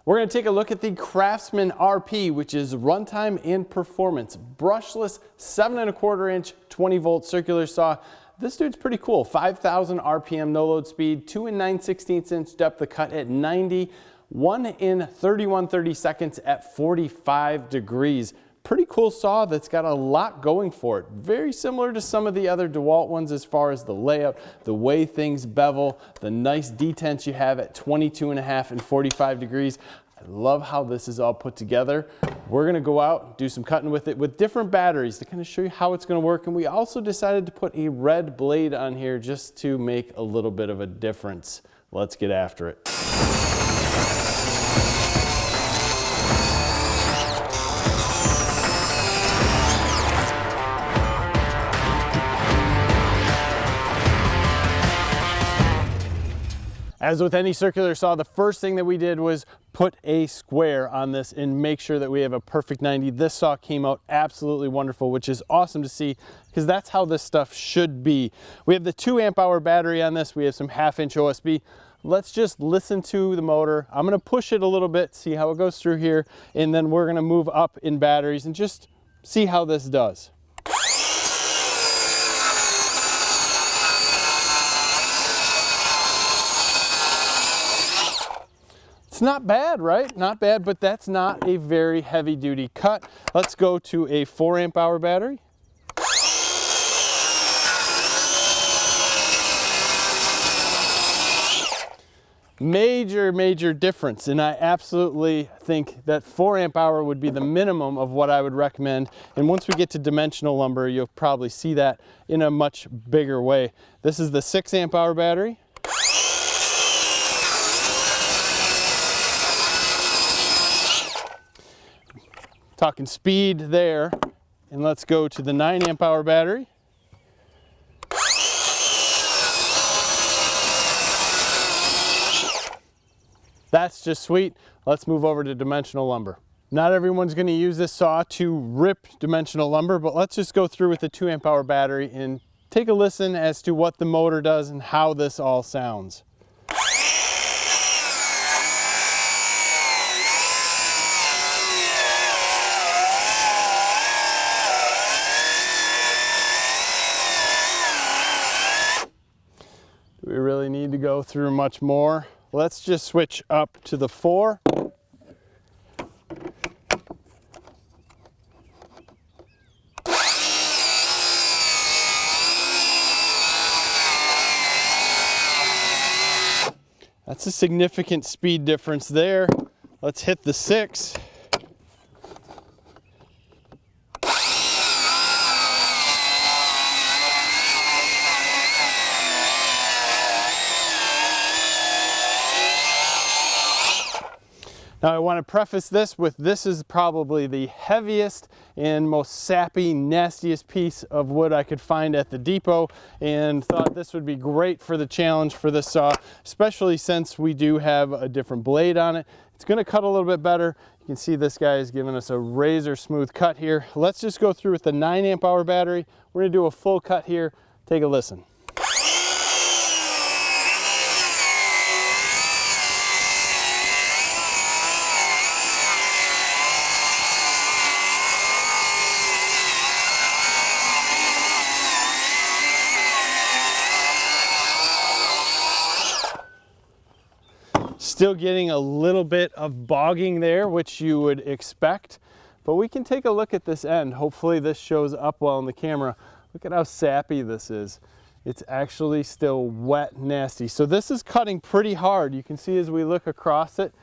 We're going to take a look at the CRAFTSMAN RP, which is runtime and performance. Brushless 7¼ inch 20 volt circular saw. This dude's pretty cool. 5,000 RPM no load speed, 2 9/16 inch depth of cut at 90, 1 in 31/30 seconds at 45 degrees. Pretty cool saw that's got a lot going for it. Very similar to some of the other DEWALT ones as far as the layout, the way things bevel, the nice detents you have at 22.5 and 45 degrees. I love how this is all put together. We're gonna go out, do some cutting with it with different batteries to kind of show you how it's gonna work. And we also decided to put a red blade on here just to make a little bit of a difference. Let's get after it. As with any circular saw, the first thing that we did was put a square on this and make sure that we have a perfect 90. This saw came out absolutely wonderful, which is awesome to see because that's how this stuff should be. We have the 2 amp hour battery on this. We have some 1/2 inch OSB. Let's just listen to the motor. I'm gonna push it a little bit, see how it goes through here, and then we're gonna move up in batteries and just see how this does. It's not bad, right? Not bad, but that's not a very heavy duty cut. Let's go to a 4 amp hour battery. Major difference, and I absolutely think that 4 amp hour would be the minimum of what I would recommend. And once we get to dimensional lumber, you'll probably see that in a much bigger way. This is the 6 amp hour battery. Talking speed there, and let's go to the 9 amp hour battery. That's just sweet. Let's move over to dimensional lumber. Not everyone's going to use this saw to rip dimensional lumber, but let's just go through with the 2 amp hour battery and take a listen as to what the motor does and how this all sounds. Do we really need to go through much more? Let's just switch up to the 4. That's a significant speed difference there. Let's hit the 6. Now I want to preface this with this is probably the heaviest and most sappy, nastiest piece of wood I could find at the depot, and thought this would be great for the challenge for this saw, especially since we do have a different blade on it. It's going to cut a little bit better. You can see this guy is giving us a razor smooth cut here. Let's just go through with the 9 amp hour battery. We're going to do a full cut here. Take a listen. Still getting a little bit of bogging there, which you would expect, but we can take a look at this end. Hopefully this shows up well in the camera. Look at how sappy this is. It's actually still wet, nasty. So this is cutting pretty hard. You can see as we look across it,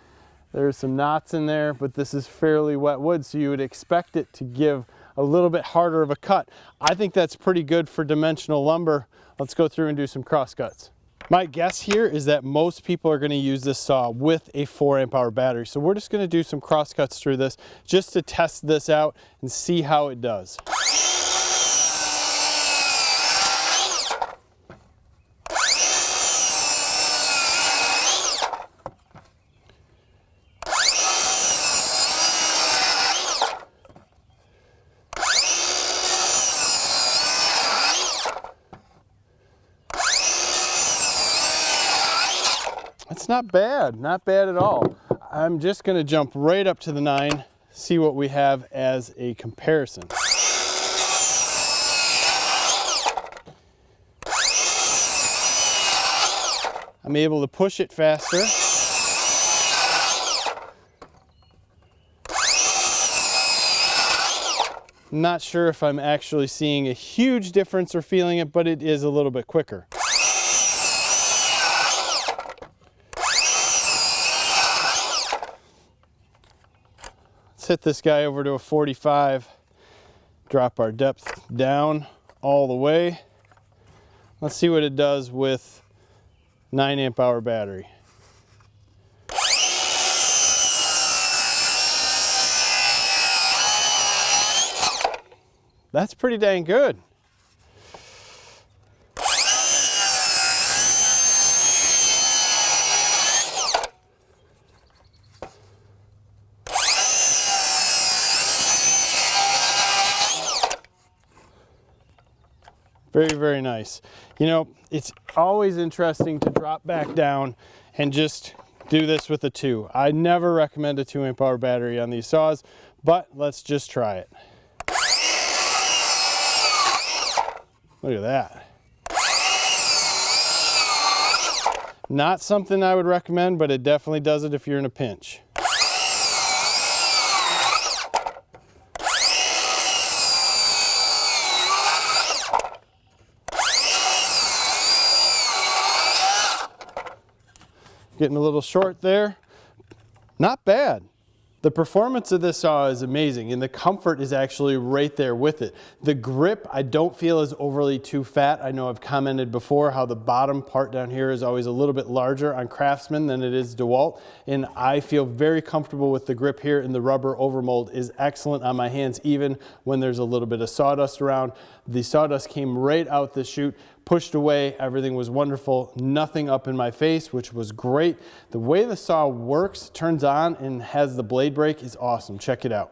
there's some knots in there, but this is fairly wet wood, so you would expect it to give a little bit harder of a cut. I think that's pretty good for dimensional lumber. Let's go through and do some cross cuts. My guess here is that most people are going to use this saw with a 4 amp hour battery. So we're just going to do some cross cuts through this just to test this out and see how it does. It's not bad at all. I'm just going to jump right up to the 9, see what we have as a comparison. I'm able to push it faster. Not sure if I'm actually seeing a huge difference or feeling it, but it is a little bit quicker. Let's hit this guy over to a 45. Drop our depth down all the way. Let's see what it does with 9 amp hour battery. That's pretty dang good. Very, very nice. You know, it's always interesting to drop back down and just do this with a 2. I never recommend a 2 amp hour battery on these saws, but let's just try it. Look at that. Not something I would recommend, but it definitely does it if you're in a pinch. Getting a little short there. Not bad. The performance of this saw is amazing, and the comfort is actually right there with it. The grip I don't feel is overly too fat. I know I've commented before how the bottom part down here is always a little bit larger on CRAFTSMAN than it is DEWALT, and I feel very comfortable with the grip here, and the rubber overmold is excellent on my hands even when there's a little bit of sawdust around. The sawdust came right out the chute, pushed away, everything was wonderful, nothing up in my face, which was great. The way the saw works, turns on and has the blade brake is awesome. Check it out.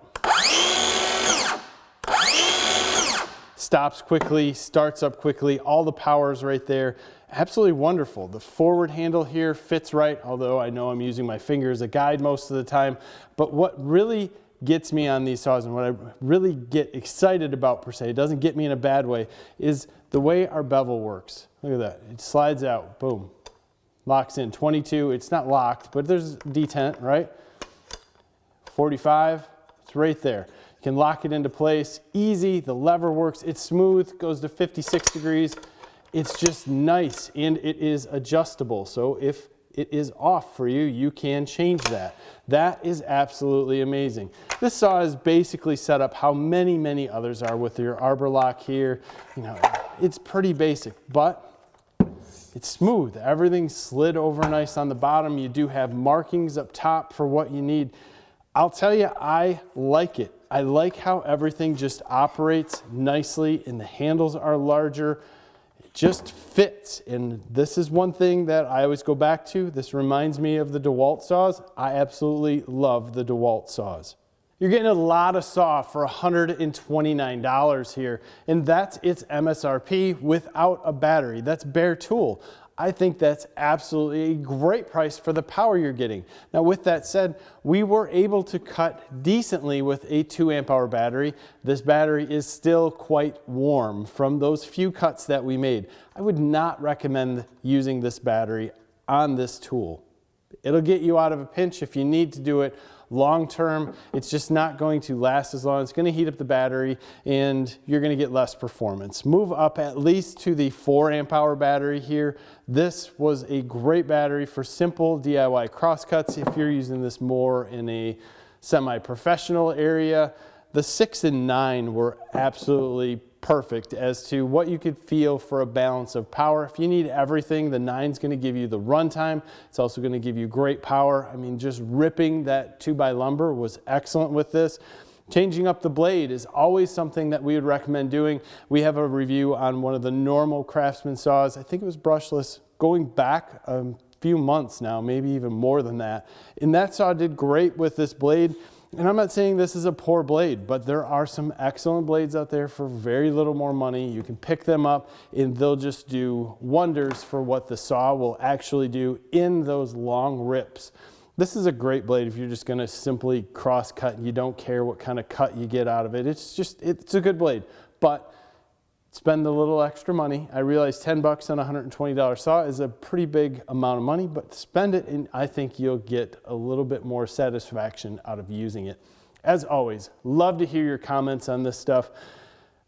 Stops quickly, starts up quickly, all the power is right there. Absolutely wonderful. The forward handle here fits right, although I know I'm using my finger as a guide most of the time. But what really gets me on these saws and what I really get excited about per se, it doesn't get me in a bad way, is the way our bevel works. Look at that. It slides out, boom, locks in. 22, it's not locked, but there's detent, right? 45, it's right there. You can lock it into place, easy, the lever works, it's smooth, goes to 56 degrees. It's just nice, and it is adjustable. So if it is off for you, you can change that. That is absolutely amazing. This saw is basically set up how many others are with your arbor lock here. You know, it's pretty basic, but it's smooth. Everything's slid over nice on the bottom. You do have markings up top for what you need. I'll tell you, I like it. I like how everything just operates nicely and the handles are larger. Just fits, and this is one thing that I always go back to. This reminds me of the DEWALT saws. I absolutely love the DEWALT saws. You're getting a lot of saw for $129 here, and that's its MSRP without a battery. That's bare tool. I think that's absolutely a great price for the power you're getting. Now with that said, we were able to cut decently with a 2 amp hour battery. This battery is still quite warm from those few cuts that we made. I would not recommend using this battery on this tool. It'll get you out of a pinch if you need to do it. Long term, it's just not going to last as long. It's going to heat up the battery and you're going to get less performance. Move up at least to the 4 amp hour battery here. This was a great battery for simple DIY crosscuts if you're using this more in a semi-professional area. The 6 and 9 were absolutely perfect as to what you could feel for a balance of power. If you need everything, the 9's going to give you the runtime. It's also going to give you great power. I mean, just ripping that 2x lumber was excellent with this. Changing up the blade is always something that we would recommend doing. We have a review on one of the normal CRAFTSMAN saws. I think it was brushless going back a few months now, maybe even more than that. And that saw did great with this blade. And I'm not saying this is a poor blade, but there are some excellent blades out there for very little more money. You can pick them up and they'll just do wonders for what the saw will actually do in those long rips. This is a great blade if you're just gonna simply cross cut and you don't care what kind of cut you get out of it. It's a good blade, but spend a little extra money. I realize 10 bucks on a $120 saw is a pretty big amount of money, but spend it and I think you'll get a little bit more satisfaction out of using it. As always, love to hear your comments on this stuff.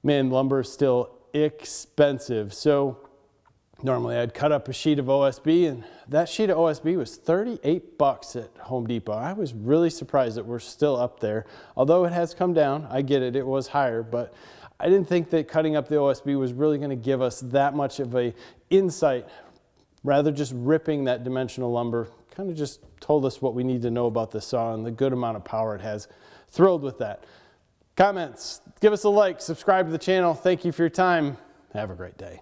Man, lumber is still expensive. So normally I'd cut up a sheet of OSB, and that sheet of OSB was 38 bucks at Home Depot. I was really surprised that we're still up there. Although it has come down, I get it, it was higher, but I didn't think that cutting up the OSB was really going to give us that much of a insight. Rather, just ripping that dimensional lumber kind of just told us what we need to know about the saw and the good amount of power it has. Thrilled with that. Comments, give us a like, subscribe to the channel. Thank you for your time. Have a great day.